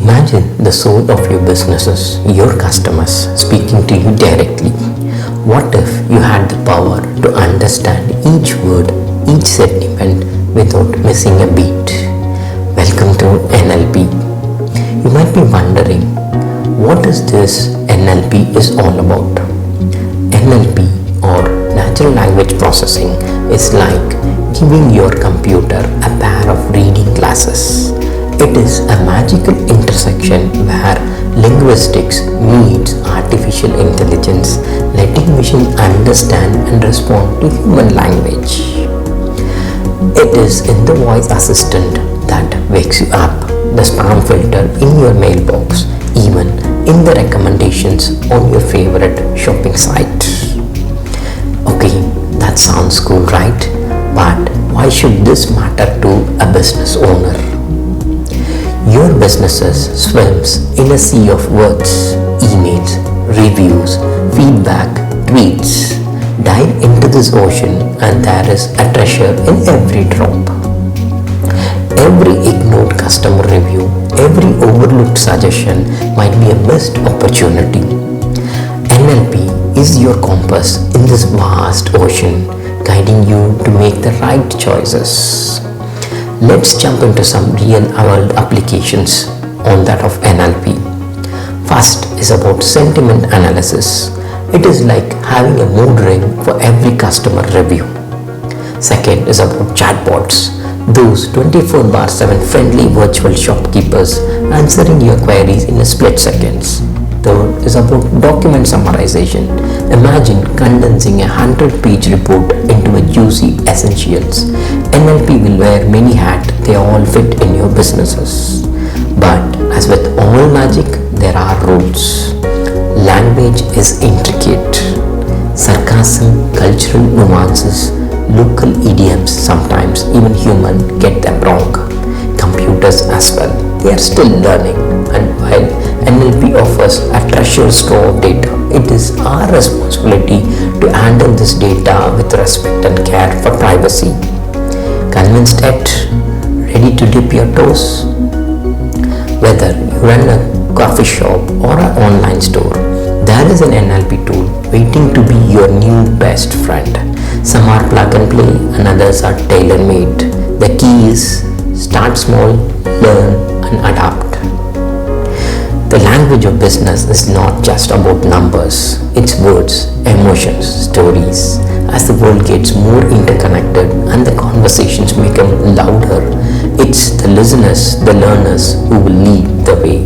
Imagine the soul of your businesses, your customers speaking to you directly. What if you had the power to understand each word, each sentiment without missing a beat? Welcome to NLP. You might be wondering, what is this NLP is all about? NLP or natural language processing is like giving your computer a pair of reading glasses. It is a magical intersection where linguistics meets artificial intelligence, letting machine understand and respond to human language. It is in the voice assistant that wakes you up, the spam filter in your mailbox, even in the recommendations on your favorite shopping site. Okay, that sounds cool, right? But why should this matter to a business owner? Your businesses swims in a sea of words, emails, reviews, feedback, tweets. Dive into this ocean and there is a treasure in every drop. Every ignored customer review, every overlooked suggestion might be a missed opportunity. NLP is your compass in this vast ocean, guiding you to make the right choices. Let's jump into some real-world applications on that of NLP. First is about sentiment analysis. It is like having a mood ring for every customer review. Second is about chatbots, those 24/7 friendly virtual shopkeepers answering your queries in a split seconds. Third is about document summarization. Imagine condensing a 100-page report into a juicy essentials. NLP will wear many hats, they all fit in your businesses. But as with all magic, there are rules. Language is intricate. Sarcasm, cultural nuances, local idioms, sometimes even humans get them wrong. Computers as well, they are still learning, and while NLP offers a treasure store of data, it is our responsibility to handle this data with respect and care for privacy. Convinced yet? Ready to dip your toes? Whether you run a coffee shop or an online store, there is an NLP tool waiting to be your new best friend. Some are plug and play and others are tailor-made. The key is start small, learn and adapt. The language of business is not just about numbers. It's words, emotions, stories. As the world gets more interconnected and the conversations become louder, it's the listeners, the learners who will lead the way.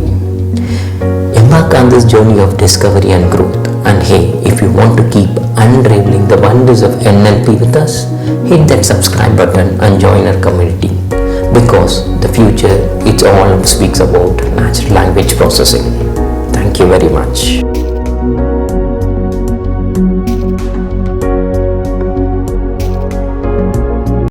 Embark on this journey of discovery and growth. And hey, if you want to keep unraveling the wonders of NLP with us, hit that subscribe button and join our community. Because the future, it all speaks about natural language processing. Thank you very much.